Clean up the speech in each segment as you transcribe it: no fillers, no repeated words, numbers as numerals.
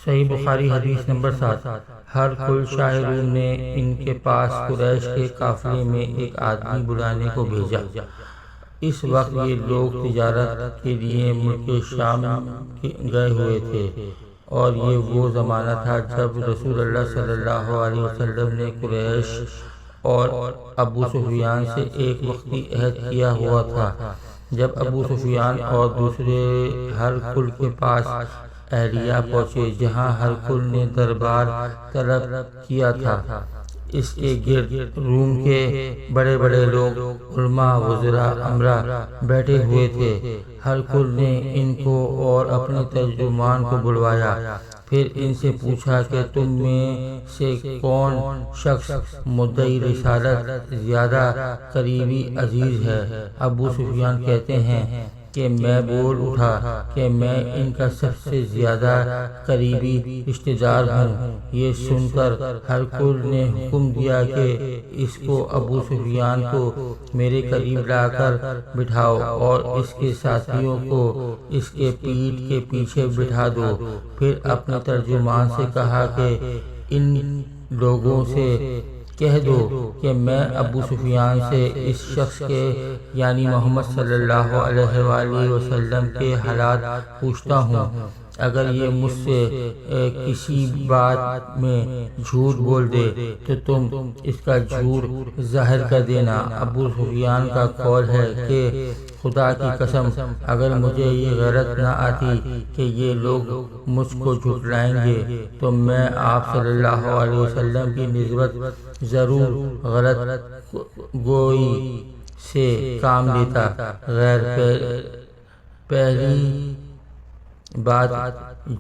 صحیح بخاری حدیث نمبر 7۔ ہر کل شاہ روم نے ان کے پاس قریش کے قافلے میں ایک آدمی بلانے کو بھیجا۔ اس وقت یہ لوگ تجارت کے لیے ملک شام گئے ہوئے تھے، اور یہ وہ زمانہ تھا جب رسول اللہ صلی اللہ علیہ وسلم نے قریش اور ابو سفیان سے ایک وقتی عہد کیا ہوا تھا۔ جب ابو سفیان اور دوسرے ہرقل کے پاس اہلیہ پہنچے جہاں ہرقل نے دربار طلب کیا تھا، اس کے گرد روم کے بڑے بڑے لوگ، علماء، وزراء، امراء بیٹھے ہوئے تھے۔ ہرقل نے ان کو اور اپنے ترجمان کو بلوایا، پھر ان سے پوچھا کہ تم میں سے کون شخص مدعی رسالت زیادہ قریبی عزیز ہے؟ ابو سفیان کہتے ہیں کہ میں بول اٹھا کہ میں ان کا سب سے زیادہ قریبی رشتہ دار ہوں۔ یہ سن کر ہرقل نے حکم دیا کہ اس کو ابو سفیان کو میرے قریب لا کر بٹھاؤ اور اس کے ساتھیوں کو اس کے پیٹھ کے پیچھے بٹھا دو۔ پھر اپنے ترجمان سے کہا کہ ان لوگوں سے کہہ دو کہ میں ابو سفیان سے اس شخص کے یعنی محمد صلی اللہ علیہ وآلہ وسلم کے حالات پوچھتا ہوں۔ اگر یہ مجھ سے کسی بات میں جھوٹ بول دے تو تم اس کا جھوٹ ظاہر کر دینا۔ ابو سفیان کا قول ہے کہ خدا کی قسم اگر مجھے یہ غیرت نہ آتی کہ یہ لوگ مجھ کو جھٹلائیں گے تو میں آپ صلی اللہ علیہ وسلم کی نسبت ضرور غلط گوئی سے کام لیتا۔ پہلی بات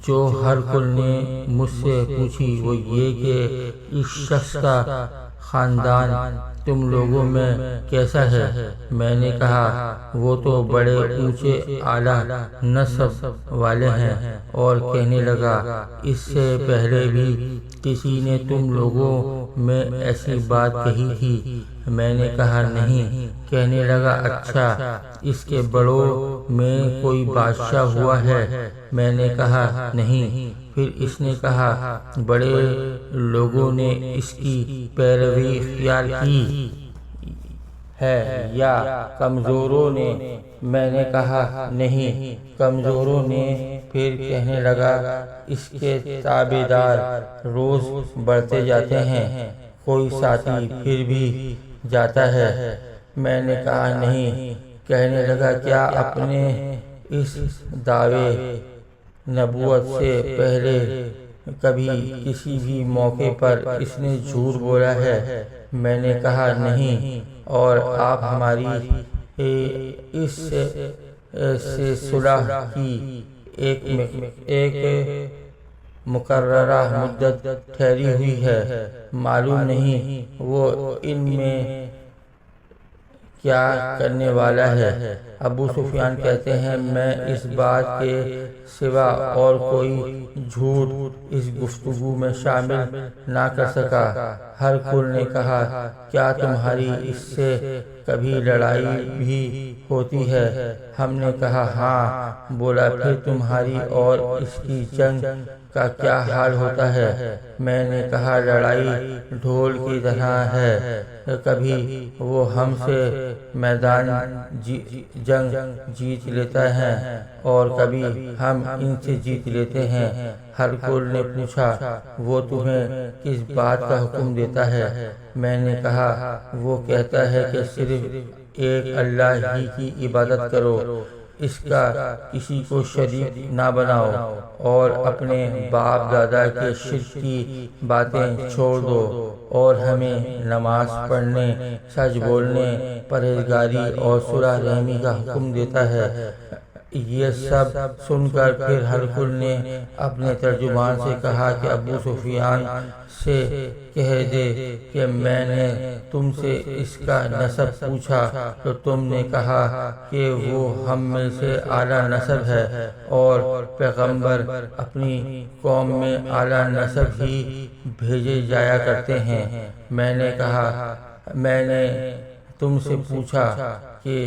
جو ہرقل نے مجھ سے پوچھی وہ یہ کہ اس شخص کا خاندان تم لوگوں میں کیسا ہے؟ میں نے کہا وہ تو بڑے اونچے اعلیٰ نسب والے ہیں، اور کہنے لگا اس سے پہلے بھی کسی نے تم لوگوں میں ایسی بات کہی تھی؟ میں نے کہا نہیں۔ کہنے لگا اچھا اس کے بڑوں میں کوئی بادشاہ ہوا ہے؟ میں نے کہا نہیں۔ پھر اس نے کہا بڑے لوگوں نے اس کی پیروی اختیار کی ہے یا کمزوروں نے؟ میں نے کہا نہیں، کمزوروں نے۔ پھر کہنے لگا اس کے تابع دار روز بڑھتے جاتے ہیں، کوئی ساتھی پھر بھی جاتا ہے؟ میں نے کہا نہیں۔ کہنے لگا کیا اپنے اس دعوے نبوت سے پہلے کبھی کسی بھی موقع پر اس نے جھوٹ بولا ہے؟ میں نے کہا نہیں۔ اور آپ ہماری اس سے صلح کی ایک مقررہ مدت ٹھہری ہوئی ہے، معلوم نہیں وہ ان میں کیا کرنے والا ہے۔ ابو سفیان کہتے ہیں میں اس بات کے سوا اور کوئی جھوٹ اس گفتگو میں شامل نہ کر سکا۔ ہرقل نے کہا کیا تمہاری اس سے کبھی لڑائی بھی ہوتی ہے؟ ہم نے کہا ہاں۔ بولا پھر تمہاری اور اس کی جنگ کا کیا حال ہوتا ہے؟ میں نے کہا لڑائی ڈھول کی طرح ہے، کبھی وہ ہم سے میدان جنگ جیت لیتا ہے اور کبھی ہم ان سے جیت لیتے ہیں۔ ہرقل نے پوچھا وہ تمہیں کس بات کا حکم دیتا ہے؟ میں نے کہا وہ کہتا ہے کہ صرف ایک اللہ ہی کی عبادت کرو، اس کا کسی کو شریک نہ بناؤ، اور اپنے باپ دادا کے شرک کی باتیں چھوڑ دو، اور ہمیں نماز پڑھنے، سچ بولنے، پرہیزگاری اور صلح رحمی کا حکم دیتا ہے۔ یہ سب سن کر پھر ہرقل نے اپنے ترجمان سے کہا کہ ابو سفیان سے کہہ دے کہ میں نے تم سے اس کا نسب پوچھا تو تم نے کہا کہ وہ ہم میں سے اعلیٰ نسب ہے، اور پیغمبر اپنی قوم میں اعلیٰ نسب ہی بھیجے جایا کرتے ہیں۔ میں نے کہا میں نے تم سے پوچھا کہ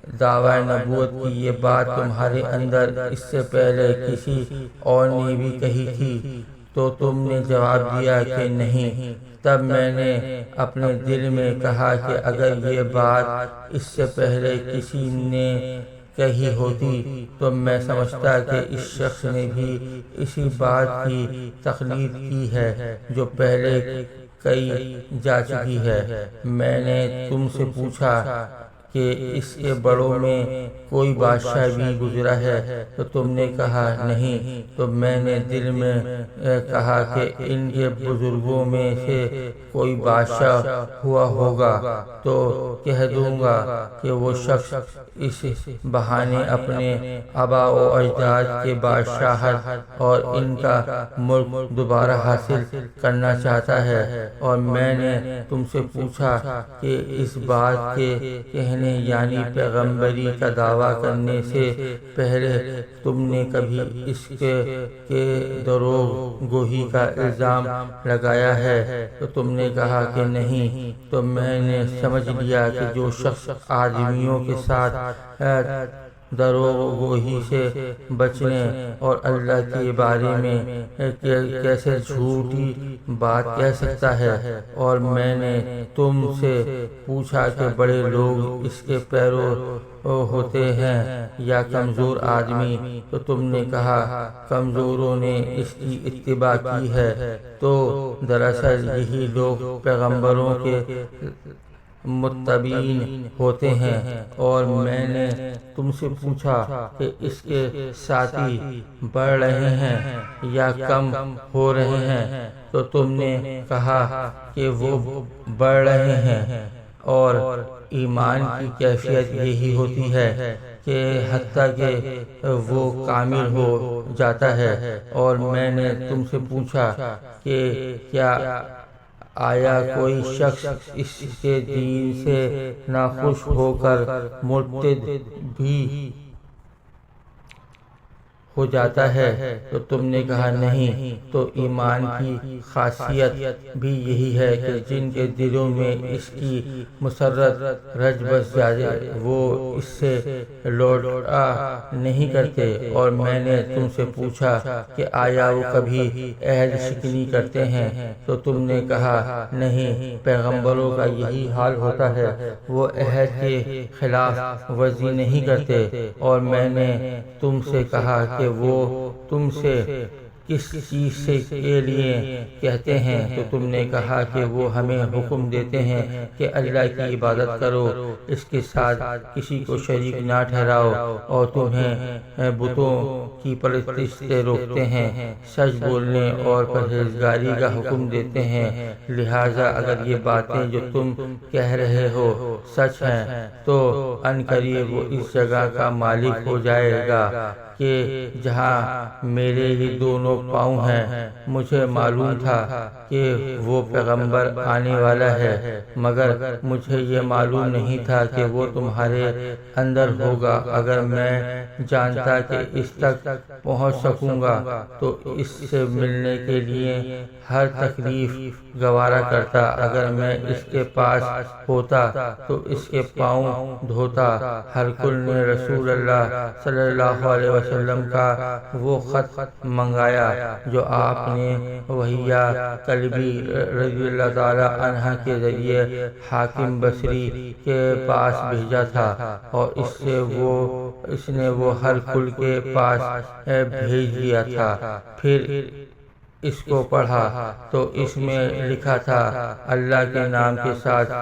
دعویٰ نبوت کی یہ بات تمہارے اندر اس سے پہلے کسی اور نے بھی کہی تھی؟ تو تم نے جواب دیا کہ نہیں۔ تب میں نے اپنے دل میں کہا کہ اگر یہ بات اس سے پہلے کسی نے کہی ہوتی تو میں سمجھتا کہ اس شخص نے بھی اسی بات کی تقلید کی ہے جو پہلے کہی جا چکی ہے۔ میں نے تم سے پوچھا کہ اس کے بڑوں میں کوئی بادشاہ بھی گزرا ہے؟ تو تم نے کہا نہیں۔ تو میں نے دل میں کہا کہ ان کے بزرگوں میں سے کوئی بادشاہ ہوا ہوگا تو کہہ دوں گا کہ وہ شخص اس بہانے اپنے آباء و اجداد کے بادشاہت اور ان کا ملک دوبارہ حاصل کرنا چاہتا ہے۔ اور میں نے تم سے پوچھا کہ اس بات کے کہنے یعنی پیغمبری کا دعویٰ کرنے سے پہلے تم نے کبھی اس کے دروغ گوئی کا الزام لگایا ہے؟ تو تم نے کہا کہ نہیں۔ تو میں نے سمجھ لیا کہ جو شخص آدمیوں کے ساتھ دروغ گوئی سے بچنے اور اللہ کے بارے میں کیسے جھوٹی بات کہہ سکتا ہے؟ اور میں نے تم سے پوچھا کہ بڑے لوگ اس کے پیرو ہوتے ہیں یا کمزور آدمی؟ تو تم نے کہا کمزوروں نے اس کی اتباع کی ہے۔ تو دراصل یہی لوگ پیغمبروں کے متبعین ہوتے ہیں۔ اور میں نے تم سے پوچھا کہ اس کے ساتھی بڑھ رہے ہیں یا کم ہو رہے ہیں؟ تو تم نے کہا کہ وہ بڑھ رہے ہیں۔ اور ایمان کی کیفیت یہی ہوتی ہے کہ حتیٰ کہ وہ کامل ہو جاتا ہے۔ اور میں نے تم سے پوچھا کہ کیا آیا کوئی شخص اس کے دین سے ناخوش ہو کر مرتد بھی ہو جاتا ہے؟ تو تم نے کہا نہیں۔ تو ایمان کی خاصیت بھی یہی ہے کہ جن کے دلوں میں اس کی مسرت رچ بس جائے وہ اس سے لوٹا نہیں کرتے۔ اور میں نے تم سے پوچھا کہ آیا وہ کبھی عہد شکنی کرتے ہیں؟ تو تم نے کہا نہیں۔ پیغمبروں کا یہی حال ہوتا ہے، وہ عہد کے خلاف ورزی نہیں کرتے۔ اور میں نے تم سے کہا کہ وہ تم سے کس چیز کے لیے کہتے ہیں؟ تو تم نے کہا کہ وہ ہمیں حکم دیتے ہیں کہ اللہ کی عبادت کرو، اس کے ساتھ کسی کو شریک نہ ٹھہراؤ، اور تمہیں بتوں کی پرستش سے روکتے ہیں، سچ بولنے اور پرہیزگاری کا حکم دیتے ہیں۔ لہٰذا اگر یہ باتیں جو تم کہہ رہے ہو سچ ہیں تو عنقریب وہ اس جگہ کا مالک ہو جائے گا کہ جہاں میرے یہ دونوں پاؤں ہیں۔ مجھے معلوم تھا کہ وہ پیغمبر آنے والا ہے، مگر مجھے یہ معلوم نہیں تھا کہ وہ تمہارے اندر ہوگا۔ اگر میں جانتا کہ اس تک پہنچ سکوں گا تو اس سے ملنے کے لیے ہر تکلیف گوارا کرتا۔ اگر میں اس کے پاس ہوتا تو اس کے پاؤں دھوتا۔ ہرقل نے رسول اللہ صلی اللہ علیہ وسلم کا وہ خط منگایا جو آپ نے وحیہ کلبی رضی اللہ تعالی عنہ کے ذریعے حاکم بصری کے پاس بھیجا تھا، اور اس نے وہ ہرقل کے پاس بھیج دیا تھا۔ پھر اس کو پڑھا تو اس میں لکھا تھا اللہ کے نام کے ساتھ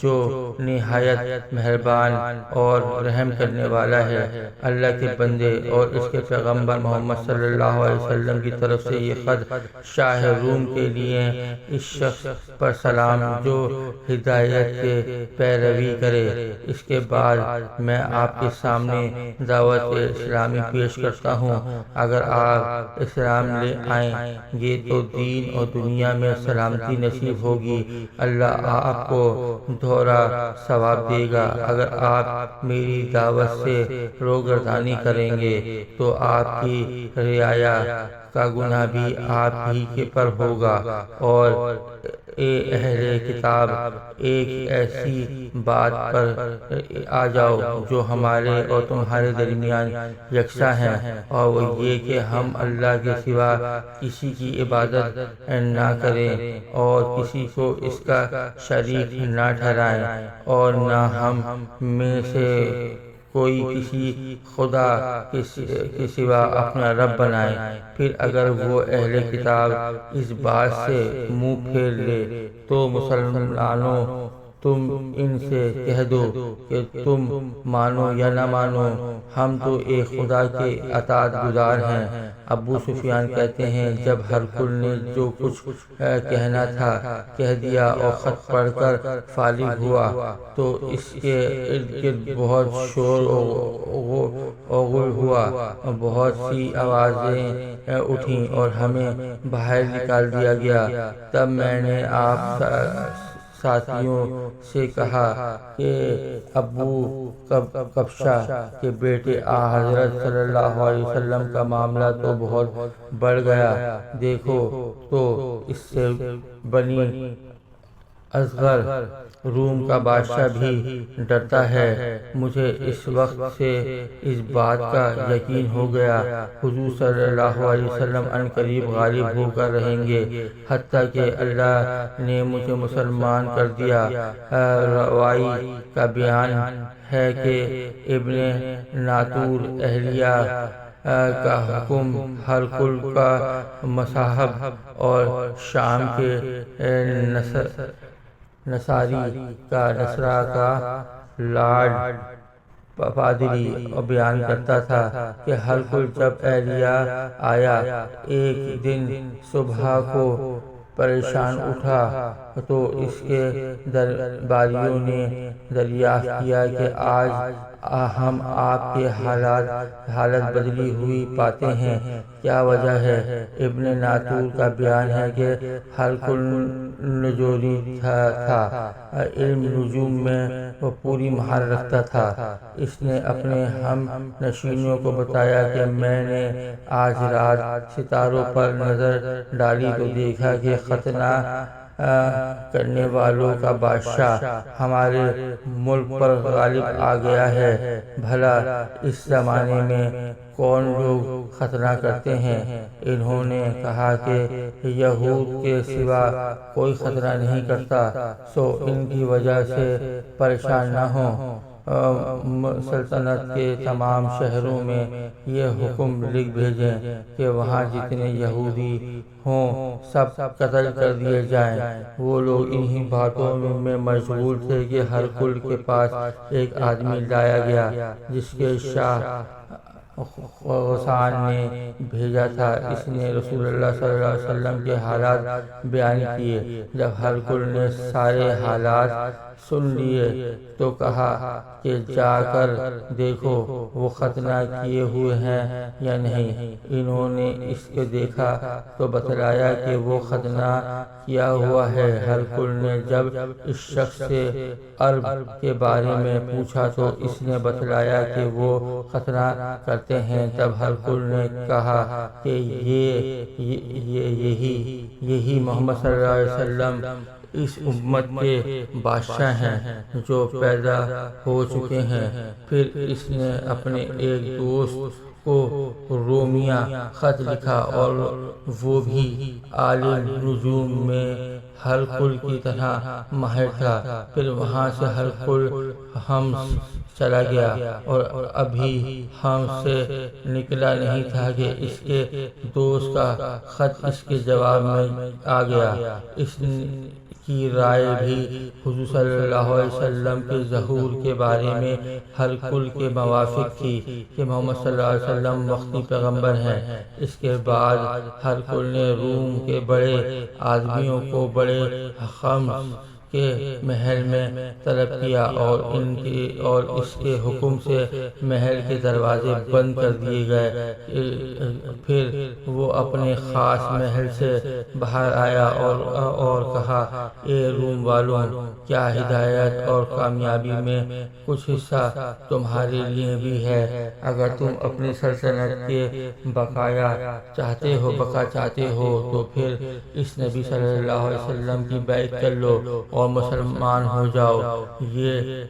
جو نہایت مہربان اور رحم کرنے والا ہے۔ اللہ کے بندے اور اس کے پیغمبر محمد صلی اللہ علیہ وسلم کی طرف سے یہ خط شاہ روم کے لیے اس شخص پر سلام جو ہدایت کے پیروی کرے۔ اس کے بعد میں آپ کے سامنے دعوت اسلامی پیش کرتا ہوں۔ اگر آپ اسلام لے آئیں گے تو دین اور دنیا میں سلامتی نصیب ہوگی، اللہ آپ کو دوہرا ثواب دے گا۔ اگر آپ میری دعوت سے روگردانی کریں گے تو آپ کی رعایا کا گناہ بھی آپ ہی کے پر ہوگا، اور اے اہل کتاب ایک ایسی بات پر آ جاؤ جو ہمارے اور تمہارے درمیان یکساں ہے، اور وہ یہ کہ ہم اللہ کے سوا کسی کی عبادت نہ کریں اور کسی کو اس کا شریک نہ ٹھہرائیں، اور نہ ہم میں سے کوئی کسی خدا کے سوا اپنا رب بنائے۔ پھر اگر وہ اہل کتاب اس بات سے منہ پھیر لے تو مسلمانوں تم ان سے کہہ دو کہ تم مانو یا نہ مانو، ہم تو ایک خدا کے اطاعت گزار ہیں۔ ابو سفیان کہتے ہیں جب ہرقل نے جو کچھ کہنا تھا کہہ دیا اور خط پڑھ کر فارغ ہوا تو اس کے ارد گرد بہت شور و غل ہوا، بہت سی آوازیں اٹھیں اور ہمیں باہر نکال دیا گیا۔ تب میں نے آپ ساتھیوں سے کہا کہ ابو کبشہ کے بیٹے حضرت صلی اللہ علیہ وسلم کا معاملہ تو بہت بڑھ گیا، دیکھو تو اس سے بنی اصغر روم کا بادشاہ بھی ڈرتا ہے۔ مجھے اس وقت سے اس بات کا یقین ہو گیا حضور صلی اللہ علیہ وسلم عنقریب غالب ہو کر رہیں گے، حتیٰ کہ اللہ نے مجھے مسلمان کر دیا۔ روائی کا بیان ہے کہ ابن ناطور اہلیہ کا حکم ہرقل کا مصاحب اور شام کے نصاری کا لارڈ پادری بیان کرتا تھا کہ ہرقل جب اہلیہ آیا ایک دن صبح کو پریشان اٹھا تو اس کے درباریوں نے دریافت کیا کہ آج ہم آپ کے حالت بدلی ہوئی پاتے ہیں، کیا وجہ ہے؟ ابن ناطور کا بیان ہے کہ ہرقل نجومی تھا، علم نجوم میں وہ پوری مہارت رکھتا تھا۔ اس نے اپنے ہم نشینوں کو بتایا کہ میں نے آج رات ستاروں پر نظر ڈالی تو دیکھا کہ ختنہ کرنے والوں کا بادشاہ ہمارے ملک پر غالب آ گیا ہے۔ بھلا اس زمانے میں کون لوگ ختنہ کرتے ہیں؟ انہوں نے کہا کہ یہود کے سوا کوئی ختنہ نہیں کرتا، سو ان کی وجہ سے پریشان نہ ہوں۔ سلطنت کے تمام شہروں میں یہ حکم لکھ بھیجیں کہ وہاں جتنے یہودی ہوں سب قتل کر دیے جائیں۔ وہ لوگ انہی باتوں میں مشغول تھے کہ ہرقل کے پاس ایک آدمی لایا گیا جس کے شاہ غسان نے بھیجا تھا۔ اس نے رسول اللہ صلی اللہ علیہ وسلم کے حالات بیان کیے۔ جب ہرقل نے سارے حالات سن لیے تو کہا کہ جا کر دیکھو وہ ختنہ کیے ہوئے ہیں یا نہیں۔ انہوں نے اس کو دیکھا تو بتلایا کہ وہ ختنہ کیا ہوا ہے۔ ہرقل نے جب اس شخص سے عرب کے بارے میں پوچھا تو اس نے بتلایا کہ وہ ختنہ کرتے ہیں۔ تب ہرقل نے کہا کہ یہی محمد صلی اللہ علیہ وسلم اس امت کے بادشاہ ہیں جو پیدا ہو چکے ہیں۔ پھر اس نے اپنے ایک دوست کو رومیہ خط لکھا اور وہ بھی عالم نجوم میں ہرقل کی طرح ماہر تھا۔ پھر وہاں سے ہرقل حمص چلا گیا اور ابھی حمص سے نکلا نہیں تھا کہ اس کے دوست کا خط اس کے جواب میں آ گیا۔ اس کی رائے بھی حضور صلی اللہ علیہ وسلم کے ظہور کے بارے میں ہرقل کے موافق تھی کہ محمد صلی اللہ علیہ وسلم وقتی پیغمبر ہیں۔ اس کے بعد ہرقل نے روم کے بڑے آدمیوں کو بڑے کے محل میں طلب کیا اور اس کے حکم سے محل کے دروازے بند کر دیے گئے۔ پھر وہ اپنے خاص محل سے باہر آیا اور کہا، اے روم والوں، کیا ہدایت اور کامیابی میں کچھ حصہ تمہارے لیے بھی ہے؟ اگر تم اپنی سلطنت کے بقا چاہتے ہو تو پھر اس نبی صلی اللہ علیہ وسلم کی بیعت کر لو اور مسلمان ہو جاؤ۔ یہ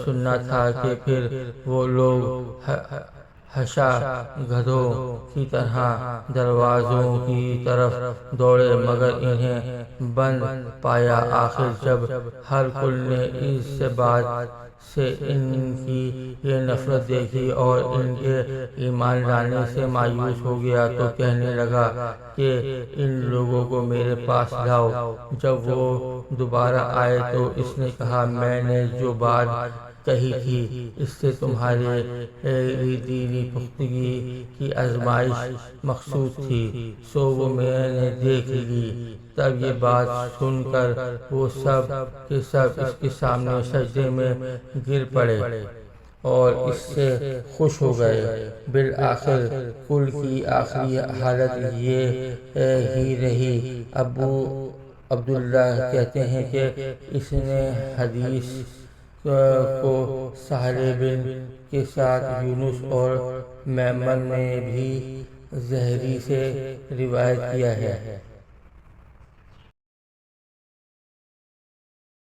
سننا تھا کہ پھر وہ لوگ ہشا گدھوں کی طرح دروازوں کی طرف دوڑے، مگر انہیں بند پایا۔ آخر جب ہرقل نے اس بات سے ان کی یہ نفرت دیکھی اور ان کے ایمان لانے سے مایوس ہو گیا تو کہنے لگا کہ ان لوگوں کو میرے پاس لاؤ۔ جب وہ دوبارہ آئے تو اس نے کہا، میں نے جو بات کہی تھی اس سے تمہاری دینی پختگی کی آزمائش مقصود تھی، سو وہ میں نے دیکھ لی۔ تب یہ بات سن کر وہ سب کے سب اس کے سامنے سجدے میں گر پڑے اور اس سے خوش ہو گئے۔ بالآخر کل کی آخری حالت یہ ہی رہی۔ ابو عبداللہ کہتے ہیں کہ اس نے حدیث کو سہل بن کے ساتھ یونس اور میمن نے بھی زہری سے روایت کیا ہے۔